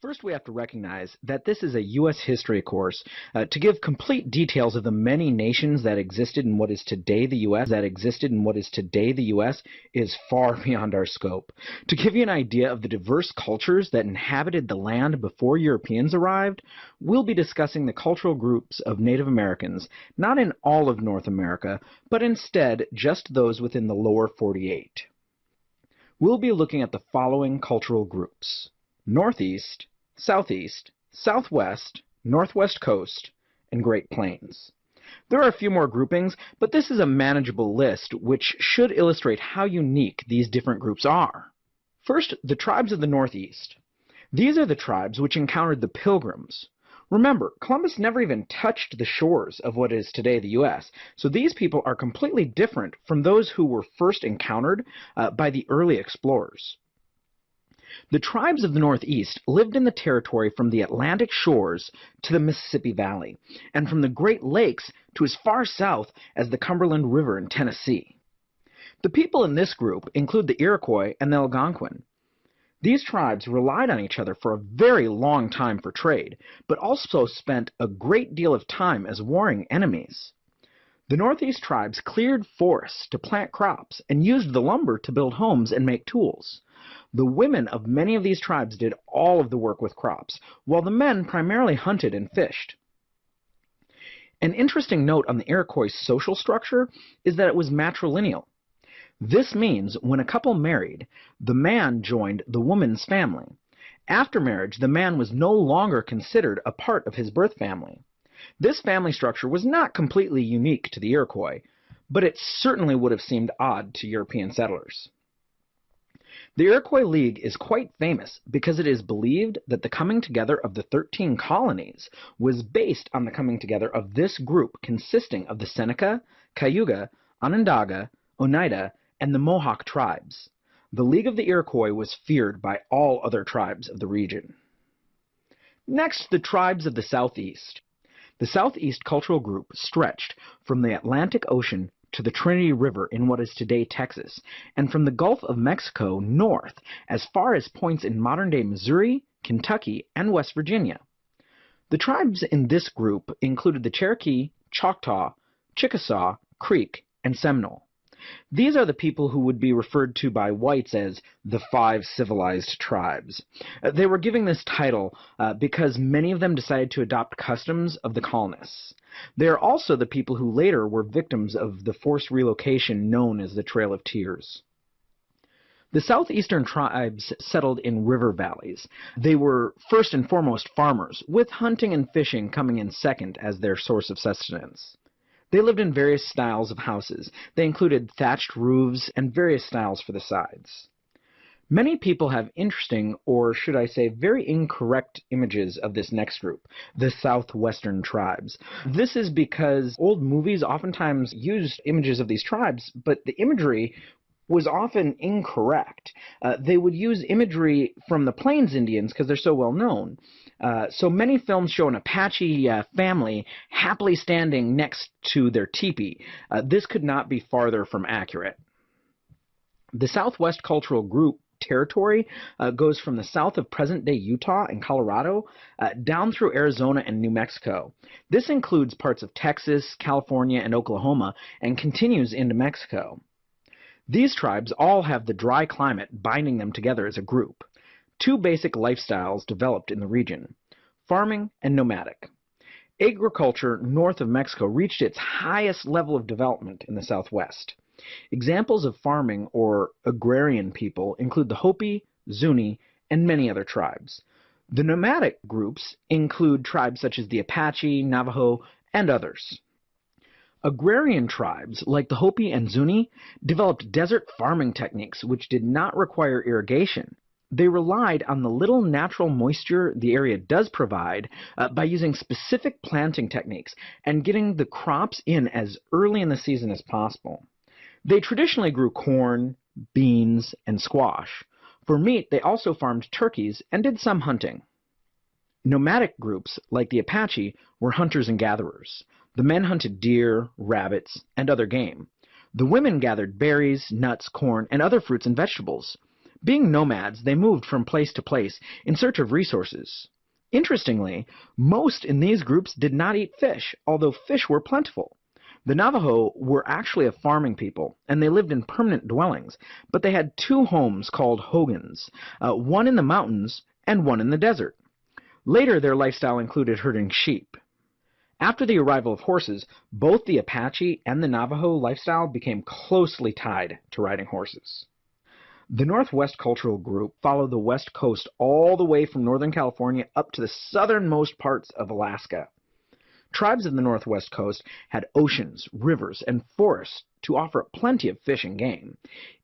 First, we have to recognize that this is a U.S. history course. To give complete details of the many nations that existed in what is today the U.S. Is far beyond our scope. To give you an idea of the diverse cultures that inhabited the land before Europeans arrived, we'll be discussing the cultural groups of Native Americans, not in all of North America, but instead just those within the lower 48. We'll be looking at the following cultural groups: Northeast, Southeast, Southwest, Northwest Coast, and Great Plains. There are a few more groupings, but this is a manageable list which should illustrate how unique these different groups are. First, the tribes of the Northeast. These are the tribes which encountered the Pilgrims. Remember, Columbus never even touched the shores of what is today the U.S., so these people are completely different from those who were first encountered by the early explorers. The tribes of the Northeast lived in the territory from the Atlantic shores to the Mississippi Valley, and from the Great Lakes to as far south as the Cumberland River in Tennessee. The people in this group include the Iroquois and the Algonquin. These tribes relied on each other for a very long time for trade, but also spent a great deal of time as warring enemies. The Northeast tribes cleared forests to plant crops and used the lumber to build homes and make tools. The women of many of these tribes did all of the work with crops, while the men primarily hunted and fished. An interesting note on the Iroquois' social structure is that it was matrilineal. This means when a couple married, the man joined the woman's family. After marriage, the man was no longer considered a part of his birth family. This family structure was not completely unique to the Iroquois, but it certainly would have seemed odd to European settlers. The Iroquois League is quite famous because it is believed that the coming together of the 13 colonies was based on the coming together of this group consisting of the Seneca, Cayuga, Onondaga, Oneida, and the Mohawk tribes. The League of the Iroquois was feared by all other tribes of the region. Next, the tribes of the Southeast. The Southeast cultural group stretched from the Atlantic Ocean to the Trinity River in what is today Texas, and from the Gulf of Mexico north as far as points in modern-day Missouri, Kentucky, and West Virginia. The tribes in this group included the Cherokee, Choctaw, Chickasaw, Creek, and Seminole. These are the people who would be referred to by whites as the 5 civilized tribes. They were given this title because many of them decided to adopt customs of the colonists. They are also the people who later were victims of the forced relocation known as the Trail of Tears. The southeastern tribes settled in river valleys. They were first and foremost farmers, with hunting and fishing coming in second as their source of sustenance. They lived in various styles of houses. They included thatched roofs and various styles for the sides. Many people have interesting, or should I say very incorrect, images of this next group, the southwestern tribes. This is because old movies oftentimes used images of these tribes, but the imagery was often incorrect. They would use imagery from the Plains Indians because they're so well known. So many films show an Apache family happily standing next to their teepee. This could not be farther from accurate. The Southwest Cultural Group territory goes from the south of present-day Utah and Colorado down through Arizona and New Mexico. This includes parts of Texas, California, and Oklahoma, and continues into Mexico. These tribes all have the dry climate binding them together as a group. 2 basic lifestyles developed in the region: farming and nomadic. Agriculture north of Mexico reached its highest level of development in the Southwest. Examples of farming or agrarian people include the Hopi, Zuni, and many other tribes. The nomadic groups include tribes such as the Apache, Navajo, and others. Agrarian tribes, like the Hopi and Zuni, developed desert farming techniques which did not require irrigation. They relied on the little natural moisture the area does provide by using specific planting techniques and getting the crops in as early in the season as possible. They traditionally grew corn, beans, and squash. For meat, they also farmed turkeys and did some hunting. Nomadic groups, like the Apache, were hunters and gatherers. The men hunted deer, rabbits, and other game. The women gathered berries, nuts, corn, and other fruits and vegetables. Being nomads, they moved from place to place in search of resources. Interestingly, most in these groups did not eat fish, although fish were plentiful. The Navajo were actually a farming people, and they lived in permanent dwellings, but they had two homes called hogans, one in the mountains and one in the desert. Later, their lifestyle included herding sheep. After the arrival of horses, both the Apache and the Navajo lifestyle became closely tied to riding horses. The Northwest Cultural Group followed the West Coast all the way from Northern California up to the southernmost parts of Alaska. Tribes of the Northwest Coast had oceans, rivers, and forests to offer plenty of fish and game.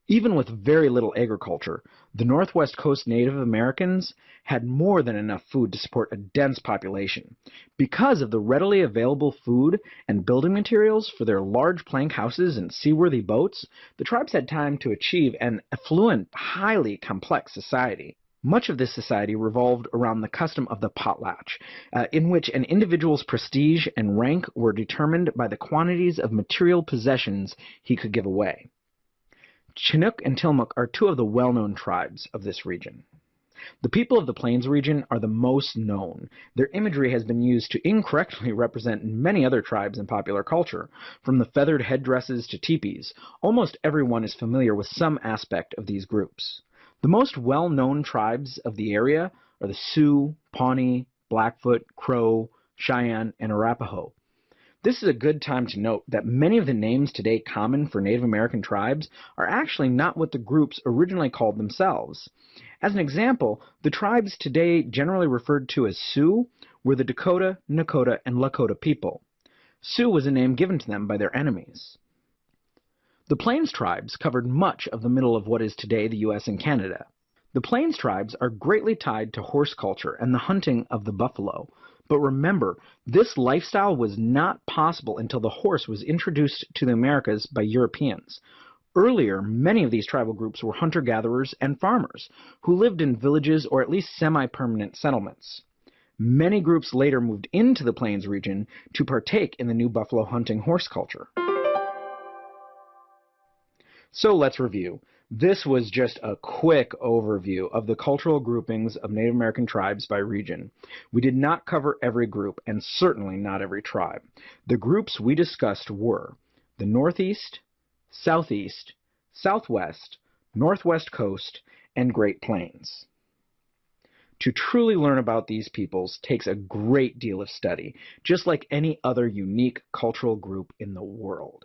Even with very little agriculture, the Northwest Coast Native Americans had more than enough food to support a dense population. Because of the readily available food and building materials for their large plank houses and seaworthy boats, the tribes had time to achieve an affluent, highly complex society. Much of this society revolved around the custom of the potlatch, in which an individual's prestige and rank were determined by the quantities of material possessions he could give away. Chinook and Tillamook are two of the well-known tribes of this region. The people of the Plains region are the most known. Their imagery has been used to incorrectly represent many other tribes in popular culture. From the feathered headdresses to teepees, almost everyone is familiar with some aspect of these groups. The most well-known tribes of the area are the Sioux, Pawnee, Blackfoot, Crow, Cheyenne, and Arapaho. This is a good time to note that many of the names today common for Native American tribes are actually not what the groups originally called themselves. As an example, the tribes today generally referred to as Sioux were the Dakota, Nakota, and Lakota people. Sioux was a name given to them by their enemies. The Plains tribes covered much of the middle of what is today the U.S. and Canada. The Plains tribes are greatly tied to horse culture and the hunting of the buffalo. But remember, this lifestyle was not possible until the horse was introduced to the Americas by Europeans. Earlier, many of these tribal groups were hunter-gatherers and farmers who lived in villages or at least semi-permanent settlements. Many groups later moved into the Plains region to partake in the new buffalo hunting horse culture. So let's review. This was just a quick overview of the cultural groupings of Native American tribes by region. We did not cover every group, and certainly not every tribe. The groups we discussed were the Northeast, Southeast, Southwest, Northwest Coast, and Great Plains. To truly learn about these peoples takes a great deal of study, just like any other unique cultural group in the world.